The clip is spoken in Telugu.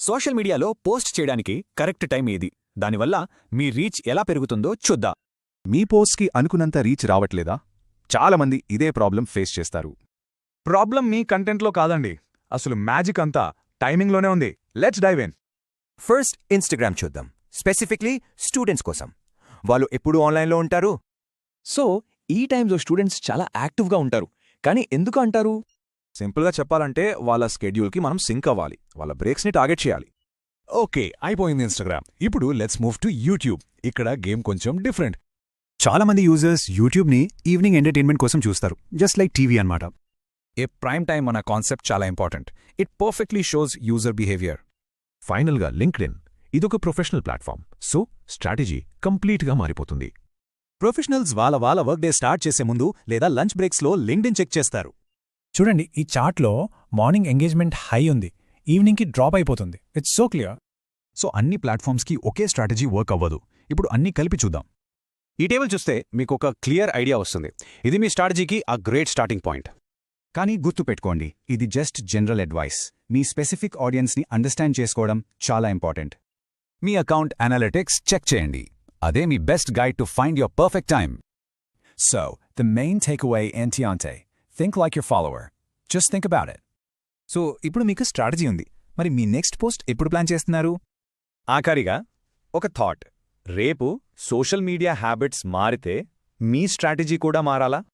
సోషల్ మీడియాలో పోస్ట్ చేయడానికి కరెక్ట్ టైం ఏది? దానివల్ల మీ రీచ్ ఎలా పెరుగుతుందో చూద్దాం. మీ పోస్ట్కి అనుకున్నంత రీచ్ రావట్లేదా? చాలామంది ఇదే ప్రాబ్లం ఫేస్ చేస్తారు. ప్రాబ్లం మీ కంటెంట్లో కాదండి, అసలు మ్యాజిక్ అంతా టైమింగ్లోనే ఉంది. Let's dive in. First Instagram చూద్దాం, స్పెసిఫిక్లీ స్టూడెంట్స్ కోసం. వాళ్ళు ఎప్పుడూ ఆన్లైన్లో ఉంటారు. సో ఈ టైమ్లో స్టూడెంట్స్ చాలా యాక్టివ్గా ఉంటారు. కానీ ఎందుకు అంటారు? సింపుల్గా చెప్పాలంటే వాళ్ళ స్కెడ్యూల్కి మనం సింక్ అవ్వాలి, వాళ్ళ బ్రేక్స్ని టార్గెట్ చేయాలి. ఓకే, అయిపోయింది ఇన్స్టాగ్రామ్. ఇప్పుడు లెట్స్ మూవ్ టు యూట్యూబ్. ఇక్కడ గేమ్ కొంచెం డిఫరెంట్. చాలామంది యూజర్స్ యూట్యూబ్ని ఈవినింగ్ ఎంటర్టైన్మెంట్ కోసం చూస్తారు, జస్ట్ లైక్ టీవీ అన్నమాట. ఏ ప్రైమ్ టైమ్ అన్న కాన్సెప్ట్ చాలా important. It perfectly shows user behaviour. ఫైనల్గా లింక్డ్ఇన్ ఇదొక ప్రొఫెషనల్ ప్లాట్ఫామ్, సో స్ట్రాటజీ కంప్లీట్గా మారిపోతుంది. ప్రొఫెషనల్స్ వాళ్ళ వర్క్ డే స్టార్ట్ చేసే ముందు లేదా లంచ్ బ్రేక్స్లో లింక్డ్ఇన్ చెక్ చేస్తారు. చూడండి, ఈ చార్ట్లో మార్నింగ్ ఎంగేజ్మెంట్ హై ఉంది, ఈవినింగ్కి డ్రాప్ అయిపోతుంది. It's so clear. సో అన్ని ప్లాట్ఫామ్స్కి ఒకే స్ట్రాటజీ వర్క్ అవ్వదు. ఇప్పుడు అన్నీ కలిపి చూద్దాం. ఈ టేబుల్ చూస్తే మీకు ఒక క్లియర్ ఐడియా వస్తుంది. ఇది మీ స్ట్రాటజీకి ఆ గ్రేట్ స్టార్టింగ్ పాయింట్. కానీ గుర్తుపెట్టుకోండి, ఇది జస్ట్ జనరల్ అడ్వైస్. మీ స్పెసిఫిక్ ఆడియన్స్ని అండర్స్టాండ్ చేసుకోవడం చాలా ఇంపార్టెంట్. మీ అకౌంట్ అనలిటిక్స్ చెక్ చేయండి. అదే మీ best guide to find your perfect time. So the main takeaway ఏంటి? Think like your follower. Just think about it. So ఇప్పుడు మీకు స్ట్రాటజీ ఉంది, మరి మీ నెక్స్ట్ పోస్ట్ ఎప్పుడు ప్లాన్ చేస్తున్నారు? ఆఖరిగా ఒక థాట్. రేపు సోషల్ మీడియా హ్యాబిట్స్ మారితే మీ స్ట్రాటజీ కూడా మారాలా?